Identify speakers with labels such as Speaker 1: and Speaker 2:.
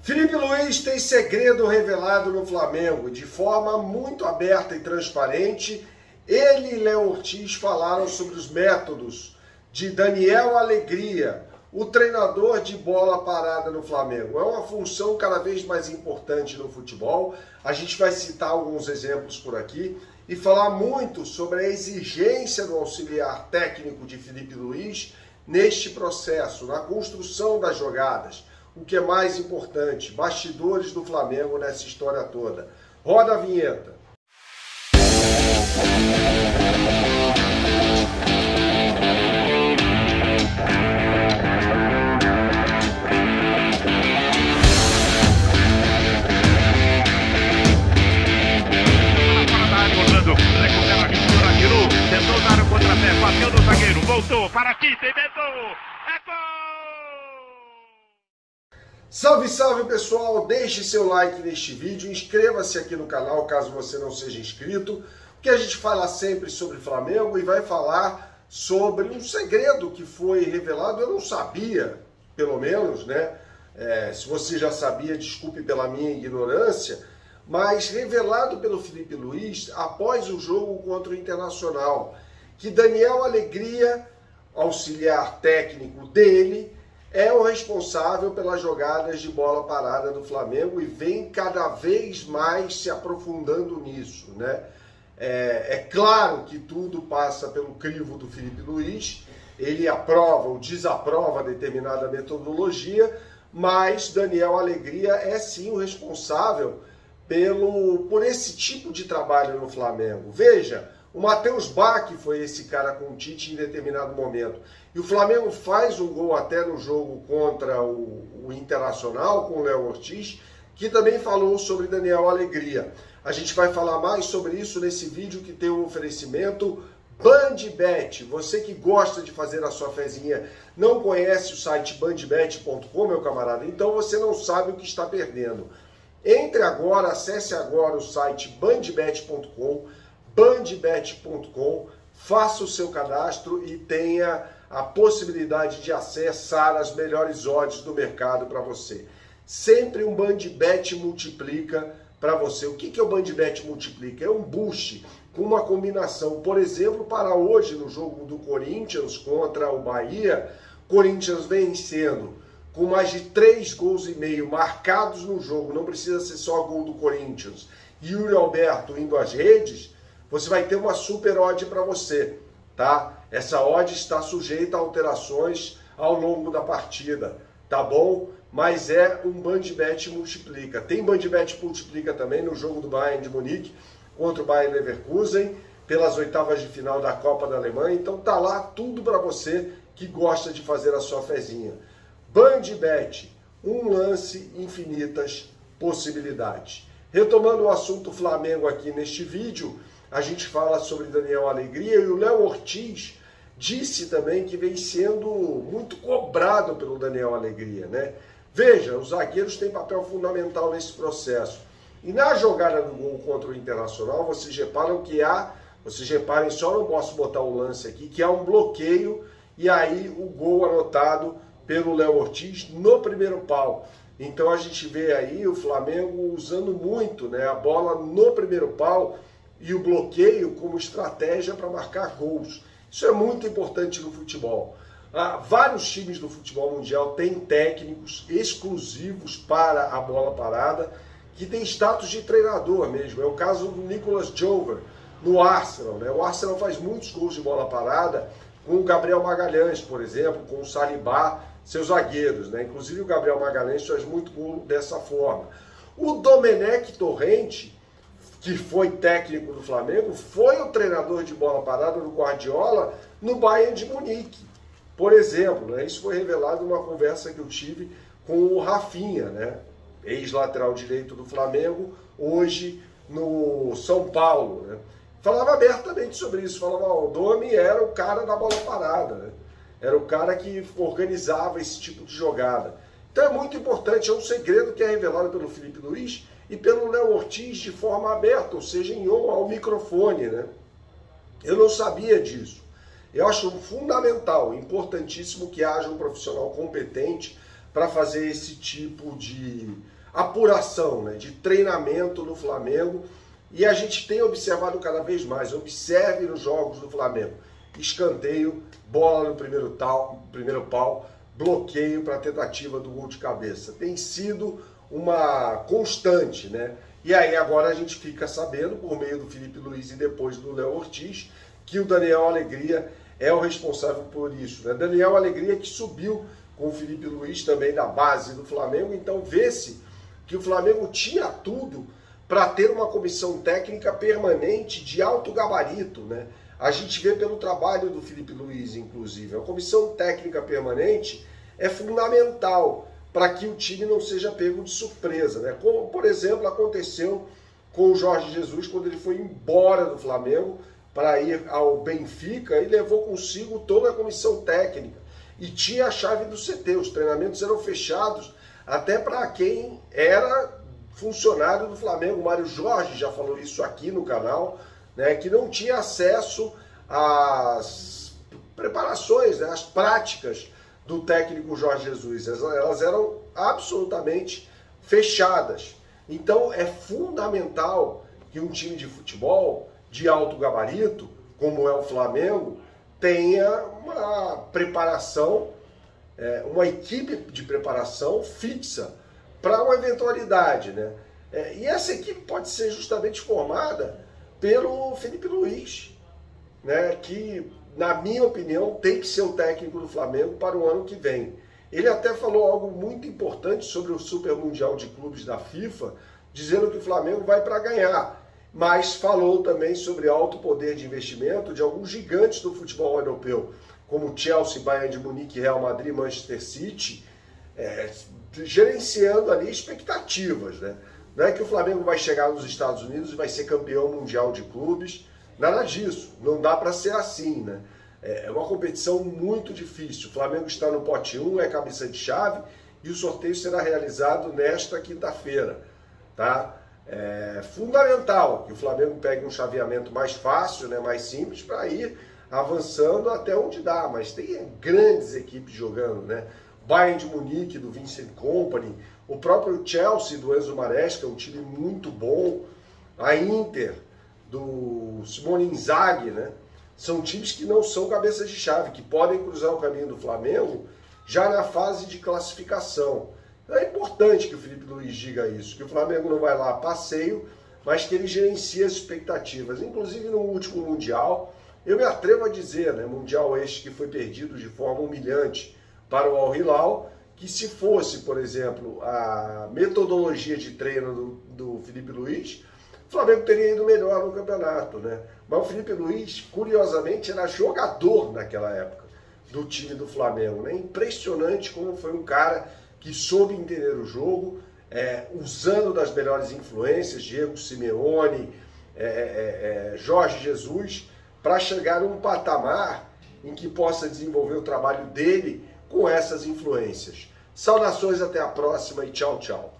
Speaker 1: Felipe Luiz tem segredo revelado no Flamengo de forma muito aberta e transparente. Ele e Léo Ortiz falaram sobre os métodos de Daniel Alegria, o treinador de bola parada no Flamengo. É uma função cada vez mais importante no futebol. A gente vai citar alguns exemplos por aqui e falar muito sobre a exigência do auxiliar técnico de Felipe Luiz neste processo, na construção das jogadas. O que é mais importante, bastidores do Flamengo nessa história toda. Roda a vinheta.
Speaker 2: Tentou dar o contrapé, bateu no zagueiro, voltou para aqui, inventou, é gol!
Speaker 1: Salve, salve pessoal, deixe seu like neste vídeo, inscreva-se aqui no canal caso você não seja inscrito, porque a gente fala sempre sobre Flamengo e vai falar sobre um segredo que foi revelado, eu não sabia, pelo menos, né? Se você já sabia, desculpe pela minha ignorância, mas revelado pelo Felipe Luiz após o jogo contra o Internacional, que Daniel Alegria, auxiliar técnico dele, é o responsável pelas jogadas de bola parada do Flamengo e vem cada vez mais se aprofundando nisso, né? É claro que tudo passa pelo crivo do Felipe Luiz, ele aprova ou desaprova determinada metodologia, mas Daniel Alegria é sim o responsável por esse tipo de trabalho no Flamengo. Veja, o Matheus Baque foi esse cara com o Tite em determinado momento. E o Flamengo faz um gol até no jogo contra o Internacional, com o Léo Ortiz, que também falou sobre Daniel Alegria. A gente vai falar mais sobre isso nesse vídeo que tem um oferecimento BandBet. Você que gosta de fazer a sua fezinha, não conhece o site bandbet.com, meu camarada, então você não sabe o que está perdendo. Entre agora, acesse agora o site bandbet.com, faça o seu cadastro e tenha a possibilidade de acessar as melhores odds do mercado para você. Sempre um BandBet multiplica para você. O que é o BandBet multiplica? É um boost com uma combinação. Por exemplo, para hoje no jogo do Corinthians contra o Bahia, Corinthians vencendo com mais de 3,5 gols marcados no jogo, não precisa ser só gol do Corinthians, e Yuri Alberto indo às redes, você vai ter uma super odd para você, tá? Essa odd está sujeita a alterações ao longo da partida, tá bom? Mas é um BandBet multiplica. Tem BandBet multiplica também no jogo do Bayern de Munique contra o Bayern Leverkusen, pelas oitavas de final da Copa da Alemanha, então tá lá tudo para você que gosta de fazer a sua fezinha. BandBet, um lance, infinitas possibilidades. Retomando o assunto Flamengo aqui neste vídeo, a gente fala sobre Daniel Alegria e o Léo Ortiz disse também que vem sendo muito cobrado pelo Daniel Alegria, né? Veja, os zagueiros têm papel fundamental nesse processo. E na jogada do gol contra o Internacional, vocês reparem, só não posso botar o lance aqui, que há um bloqueio e aí o gol anotado pelo Léo Ortiz no primeiro pau. Então a gente vê aí o Flamengo usando muito, né, a bola no primeiro pau e o bloqueio como estratégia para marcar gols. Isso é muito importante no futebol. Vários times do futebol mundial têm técnicos exclusivos para a bola parada, que tem status de treinador mesmo. É o caso do Nicolas Jover no Arsenal, né? O Arsenal faz muitos gols de bola parada com o Gabriel Magalhães, por exemplo, com o Saliba, seus zagueiros, né? Inclusive o Gabriel Magalhães faz muito gol dessa forma. O Domenech Torrent, que foi técnico do Flamengo, foi o treinador de bola parada do Guardiola no Bayern de Munique, por exemplo, né? Isso foi revelado numa conversa que eu tive com o Rafinha, né? Ex-lateral direito do Flamengo, hoje no São Paulo, né? Falava abertamente sobre isso, falava, o Domi era o cara da bola parada, né? Era o cara que organizava esse tipo de jogada. Então é muito importante, é um segredo que é revelado pelo Felipe Luiz e pelo Léo Ortiz de forma aberta, ou seja, em on ao microfone, né? Eu não sabia disso. Eu acho fundamental, importantíssimo que haja um profissional competente para fazer esse tipo de apuração, né, de treinamento no Flamengo, e a gente tem observado cada vez mais. Observe nos jogos do Flamengo: escanteio, bola no primeiro pau, bloqueio para a tentativa do gol de cabeça. Tem sido uma constante, né? E aí agora a gente fica sabendo, por meio do Felipe Luiz e depois do Léo Ortiz, que o Daniel Alegria é o responsável por isso, né? Daniel Alegria, que subiu com o Felipe Luiz também da base do Flamengo. Então vê-se que o Flamengo tinha tudo para ter uma comissão técnica permanente de alto gabarito, né? A gente vê pelo trabalho do Felipe Luiz, inclusive. A comissão técnica permanente é fundamental para que o time não seja pego de surpresa, né? Como, por exemplo, aconteceu com o Jorge Jesus quando ele foi embora do Flamengo para ir ao Benfica e levou consigo toda a comissão técnica. E tinha a chave do CT, os treinamentos eram fechados até para quem era funcionário do Flamengo. O Mário Jorge já falou isso aqui no canal, né, que não tinha acesso às preparações, né, às práticas do técnico Jorge Jesus. Elas eram absolutamente fechadas. Então é fundamental que um time de futebol de alto gabarito, como é o Flamengo, tenha uma preparação, uma equipe de preparação fixa para uma eventualidade, né? E essa equipe pode ser justamente formada pelo Felipe Luiz, né? Que, na minha opinião, tem que ser o técnico do Flamengo para o ano que vem. Ele até falou algo muito importante sobre o Super Mundial de Clubes da FIFA, dizendo que o Flamengo vai para ganhar, mas falou também sobre alto poder de investimento de alguns gigantes do futebol europeu, como Chelsea, Bayern de Munique, Real Madrid, Manchester City, gerenciando ali expectativas, né? Não é que o Flamengo vai chegar nos Estados Unidos e vai ser campeão mundial de clubes, nada disso, não dá para ser assim, né? É uma competição muito difícil. O Flamengo está no pote 1, é cabeça de chave, e o sorteio será realizado nesta quinta-feira, tá? É fundamental que o Flamengo pegue um chaveamento mais fácil, né, mais simples, para ir avançando até onde dá, mas tem grandes equipes jogando, né? Bayern de Munique, do Vincent Kompany, o próprio Chelsea, do Enzo Maresca, é um time muito bom, a Inter, do Simone Inzaghi, né? São times que não são cabeças de chave, que podem cruzar o caminho do Flamengo já na fase de classificação. É importante que o Felipe Luiz diga isso, que o Flamengo não vai lá a passeio, mas que ele gerencia as expectativas. Inclusive no último Mundial, eu me atrevo a dizer, né, Mundial este que foi perdido de forma humilhante para o Al Hilal, que se fosse, por exemplo, a metodologia de treino do Felipe Luiz, o Flamengo teria ido melhor no campeonato, né? Mas o Felipe Luiz, curiosamente, era jogador naquela época do time do Flamengo, né? Impressionante como foi um cara que soube entender o jogo, usando das melhores influências, Diego Simeone, Jorge Jesus, para chegar a um patamar em que possa desenvolver o trabalho dele com essas influências. Saudações, até a próxima e tchau, tchau.